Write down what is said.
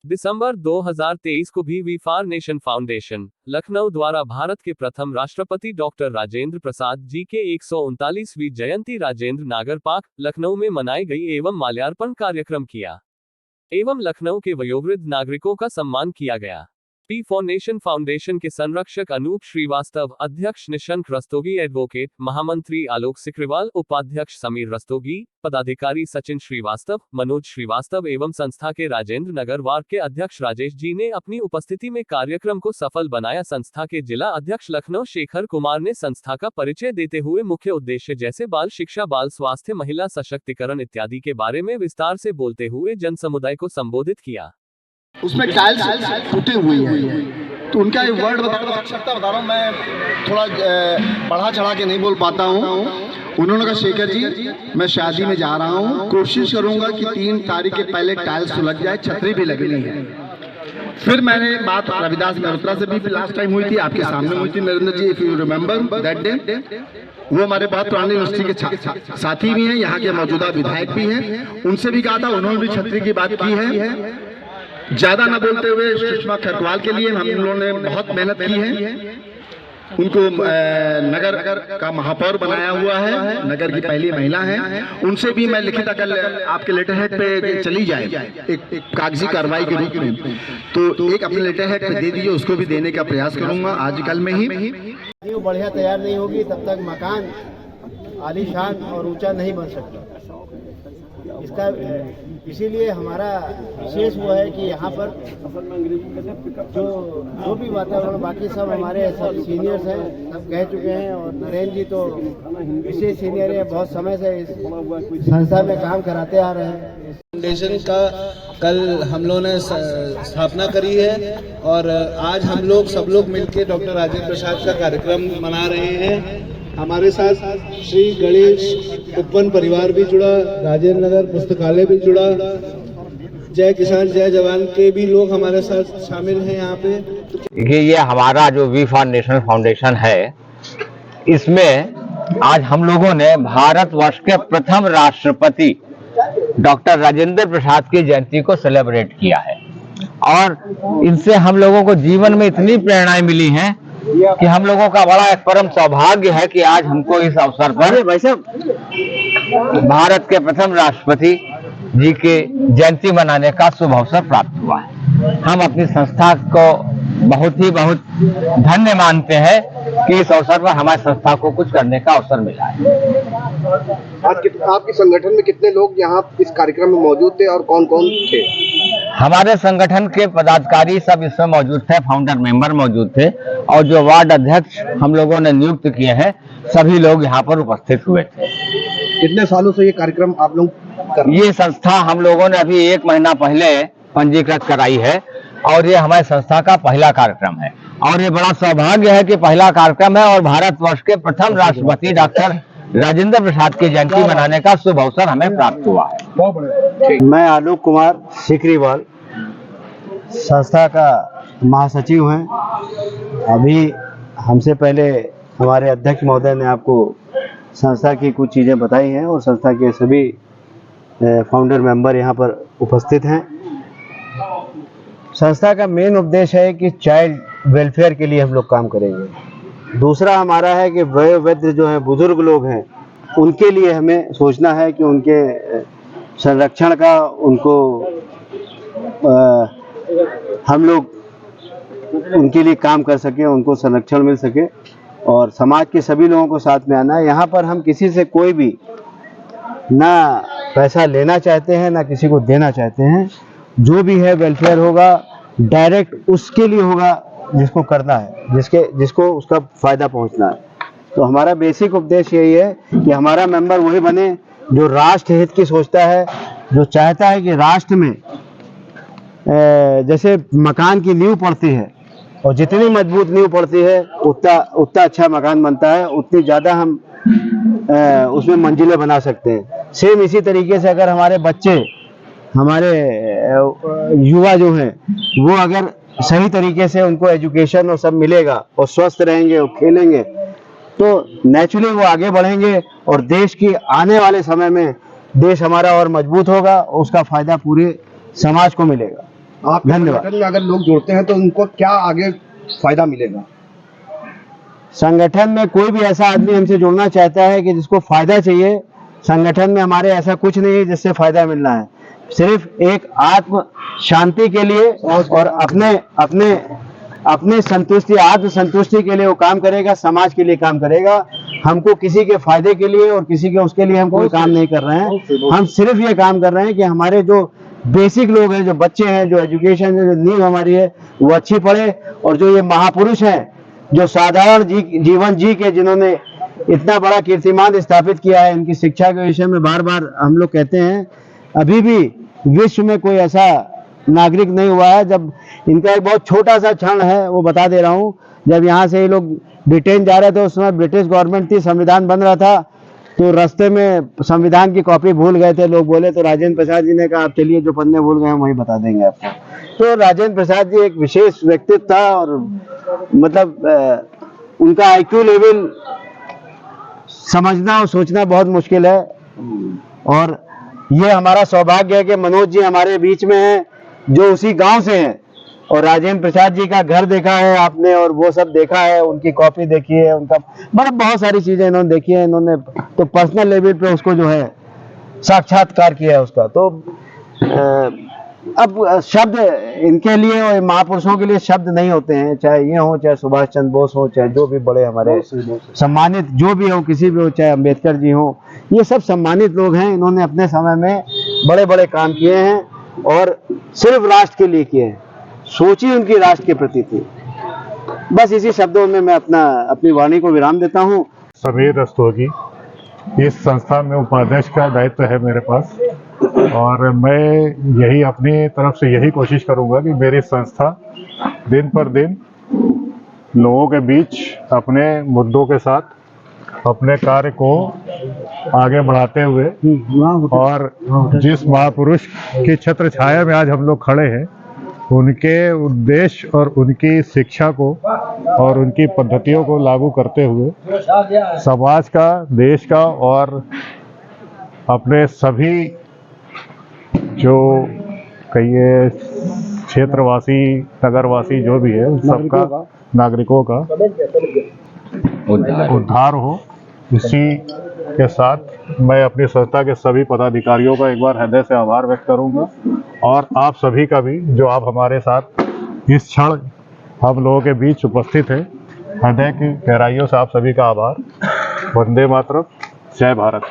दिसंबर 2023 को भी We For Nation Foundation, Lucknow द्वारा भारत के प्रथम राष्ट्रपति डॉक्टर राजेंद्र प्रसाद जी के 139वीं जयंती राजेंद्र नगर पार्क, लखनऊ में मनाई गई एवं माल्यार्पण कार्यक्रम किया एवं लखनऊ के वयोवृद्ध नागरिकों का सम्मान किया गया। वी फॉर नेशन फाउंडेशन के संरक्षक अनूप श्रीवास्तव, अध्यक्ष निशंक रस्तोगी, एडवोकेट महामंत्री आलोक सिकरीवाल, उपाध्यक्ष समीर रस्तोगी, पदाधिकारी सचिन श्रीवास्तव, मनोज श्रीवास्तव एवं संस्था के राजेंद्र नगर वार्ड के अध्यक्ष राजेश जी ने अपनी उपस्थिति में कार्यक्रम को सफल बनाया। संस्था के जिला अध्यक्ष लखनऊ शेखर कुमार ने संस्था का परिचय देते हुए मुख्य उद्देश्य जैसे बाल शिक्षा, बाल स्वास्थ्य, महिला सशक्तिकरण इत्यादि के बारे में विस्तार से बोलते हुए जन समुदाय को संबोधित किया। उसमें टाइल्स टूटी हुई है, तो उनका एक वर्ड बता रहा हूँ, मैं थोड़ा बढ़ा चढ़ा के नहीं बोल पाता हूँ। उन्होंने कहा, शेखर जी मैं शादी में जा रहा हूँ, कोशिश करूँगा कि 3 तारीख के पहले टाइल्स लग जाए, छतरी भी लगनी है। फिर मैंने बात रविदास मल्होत्रा से भी लास्ट टाइम हुई थी, आपके सामने हुई थी Narendra ji, if you remember that day. वो हमारे बहुत पुरानी यूनिवर्सिटी के साथी भी हैं, यहाँ के मौजूदा विधायक भी हैं, उनसे भी कहा था, उन्होंने भी छतरी की बात की है। ज्यादा न बोलते हुए सुषमा खरवाल के लिए हम लोगों ने बहुत मेहनत की है, उनको नगर का महापौर बनाया हुआ है, नगर की पहली महिला है। उनसे भी मैं लिखित अगर आपके लेटर हेड पे चली जाए एक कागजी कार्रवाई के रूप में, तो एक अपने लेटर हेड पे दे दीजिए, उसको भी देने का प्रयास करूंगा आज कल में ही। बढ़िया तैयार नहीं होगी तब तक मकान आलीशान और ऊंचा नहीं बन सकता। इसका इसीलिए हमारा विशेष वो है कि यहाँ पर जो भी वातावरण, बाकी सब हमारे सब सीनियर्स हैं, सब कह चुके हैं, और नरेंद्र जी तो विशेष सीनियर है, बहुत समय से इस संस्था में काम कराते आ रहे हैं। फाउंडेशन का कल हम लोगों ने स्थापना करी है और आज हम लोग सब लोग मिलकर डॉक्टर राजेंद्र प्रसाद का कार्यक्रम मना रहे हैं। हमारे साथ श्री गणेश उत्पन्न परिवार भी जुड़ा, राजेंद्र नगर पुस्तकालय भी जुड़ा, जय किसान जय जवान के भी लोग हमारे साथ शामिल हैं यहाँ पे। ये हमारा जो वी फॉर नेशनल फाउंडेशन है, इसमें आज हम लोगों ने भारतवर्ष के प्रथम राष्ट्रपति डॉक्टर राजेंद्र प्रसाद की जयंती को सेलिब्रेट किया है और इनसे हम लोगों को जीवन में इतनी प्रेरणाएं मिली हैं कि हम लोगों का बड़ा एक परम सौभाग्य है कि आज हमको इस अवसर पर भारत के प्रथम राष्ट्रपति जी के जयंती मनाने का शुभ अवसर प्राप्त हुआ है। हम अपनी संस्था को बहुत धन्य मानते हैं कि इस अवसर पर हमारी संस्था को कुछ करने का अवसर मिला है। आपके संगठन में कितने लोग यहाँ इस कार्यक्रम में मौजूद थे और कौन कौन थे? हमारे संगठन के पदाधिकारी सब इसमें मौजूद थे, फाउंडर मेंबर मौजूद थे और जो वार्ड अध्यक्ष हम लोगों ने नियुक्त किए हैं सभी लोग यहाँ पर उपस्थित हुए थे। कितने सालों से ये कार्यक्रम आप लोग कर रहे हैं? ये संस्था हम लोगों ने अभी 1 महीना पहले पंजीकृत कराई है और ये हमारी संस्था का पहला कार्यक्रम है और ये बड़ा सौभाग्य है कि पहला कार्यक्रम है और भारतवर्ष के प्रथम राष्ट्रपति डॉक्टर राजेंद्र प्रसाद की जयंती मनाने का शुभ अवसर हमें प्राप्त हुआ है। मैं आलोक कुमार सिकरीवाल, संस्था का महासचिव हैं। अभी हमसे पहले हमारे अध्यक्ष महोदय ने आपको संस्था की कुछ चीज़ें बताई हैं और संस्था के सभी फाउंडर मेंबर यहाँ पर उपस्थित हैं। संस्था का मेन उद्देश्य है कि चाइल्ड वेलफेयर के लिए हम लोग काम करेंगे। दूसरा हमारा है कि वयोवृद्ध जो है, बुजुर्ग लोग हैं, उनके लिए हमें सोचना है कि उनके संरक्षण का उनको हम लोग उनके लिए काम कर सकें, उनको संरक्षण मिल सके और समाज के सभी लोगों को साथ में आना है। यहाँ पर हम किसी से कोई भी ना पैसा लेना चाहते हैं ना किसी को देना चाहते हैं। जो भी है वेलफेयर होगा डायरेक्ट उसके लिए होगा जिसको करना है, जिसको उसका फायदा पहुंचना है। तो हमारा बेसिक उद्देश्य यही है कि हमारा मेंबर वही बने जो राष्ट्र हित की सोचता है, जो चाहता है कि राष्ट्र में जैसे मकान की नींव पड़ती है और जितनी मजबूत नींव पड़ती है उतना अच्छा मकान बनता है, उतनी ज़्यादा हम उसमें मंजिलें बना सकते हैं। सेम इसी तरीके से अगर हमारे बच्चे, हमारे युवा जो हैं वो अगर सही तरीके से उनको एजुकेशन और सब मिलेगा और स्वस्थ रहेंगे और खेलेंगे तो नेचुरली वो आगे बढ़ेंगे और देश की आने वाले समय में देश हमारा और मजबूत होगा और उसका फायदा पूरे समाज को मिलेगा। आप धन्यवाद। संगठन में अगर लोग जुड़ते हैं तो उनको क्या आगे फायदा मिलेगा? संगठन में कोई भी ऐसा आदमी हमसे जुड़ना चाहता है कि जिसको फायदा चाहिए, संगठन में हमारे ऐसा कुछ नहीं है जिससे फायदा मिलना है। सिर्फ एक आत्म शांति के लिए और अपने संतुष्टि, आत्म संतुष्टि के लिए वो काम करेगा, समाज के लिए काम करेगा। हमको किसी के फायदे के लिए और किसी के उसके लिए हम कोई काम नहीं कर रहे हैं। हम सिर्फ ये काम कर रहे हैं कि हमारे जो बेसिक लोग हैं, जो बच्चे हैं, जो एजुकेशन जो नींव हमारी है वो अच्छी पड़े, और जो ये महापुरुष हैं जो साधारण जीवन जी के जिन्होंने इतना बड़ा कीर्तिमान स्थापित किया है, इनकी शिक्षा के विषय में बार बार हम लोग कहते हैं। अभी भी विश्व में कोई ऐसा नागरिक नहीं हुआ है। जब इनका एक बहुत छोटा सा क्षण है, वो बता दे रहा हूँ। जब यहाँ से ये लोग ब्रिटेन जा रहे थे, उस समय ब्रिटिश गवर्नमेंट थी, संविधान बन रहा था, तो रास्ते में संविधान की कॉपी भूल गए थे लोग, बोले तो राजेंद्र प्रसाद जी ने कहा आप चलिए जो पन्ने भूल गए हम वही बता देंगे आपको। तो राजेंद्र प्रसाद जी एक विशेष व्यक्तित्व था, और मतलब उनका IQ लेवल समझना और सोचना बहुत मुश्किल है। और ये हमारा सौभाग्य है कि मनोज जी हमारे बीच में हैं, जो उसी गांव से हैं, और राजेंद्र प्रसाद जी का घर देखा है आपने, और वो सब देखा है, उनकी कॉपी देखी है, उनका मतलब बहुत सारी चीजें इन्होंने देखी है। इन्होंने तो पर्सनल लेवल पे उसको जो है साक्षात्कार किया है उसका। तो अब शब्द इनके लिए और महापुरुषों के लिए शब्द नहीं होते हैं, चाहे ये हो, चाहे सुभाष चंद्र बोस हो, चाहे जो भी बड़े हमारे सम्मानित जो भी हो, किसी भी हो, चाहे अम्बेडकर जी हो, ये सब सम्मानित लोग हैं। इन्होंने अपने समय में बड़े बड़े काम किए हैं, और सिर्फ राष्ट्र के लिए किए हैं। सोच ही उनकी राष्ट्र के प्रति थी। बस इसी शब्दों में मैं अपनी वाणी को विराम देता हूँ। समीर रस्तोगी, इस संस्था में उपाध्यक्ष का दायित्व है मेरे पास, और मैं यही अपनी तरफ से यही कोशिश करूंगा कि मेरी संस्था दिन पर दिन लोगों के बीच अपने मुद्दों के साथ अपने कार्य को आगे बढ़ाते हुए, और जिस महापुरुष की छत्र छाया में आज हम लोग खड़े हैं, उनके उद्देश्य और उनकी शिक्षा को और उनकी पद्धतियों को लागू करते हुए समाज का, देश का और अपने सभी जो कहिए क्षेत्रवासी, नगरवासी जो भी है, उन सबका, नागरिकों का उद्धार हो। इसी के साथ मैं अपनी संस्था के सभी पदाधिकारियों का एक बार हृदय से आभार व्यक्त करूंगा, और आप सभी का भी जो आप हमारे साथ इस क्षण हम लोगों के बीच उपस्थित है। हृदय की गहराइयों से आप सभी का आभार। वंदे मातरम, जय भारत।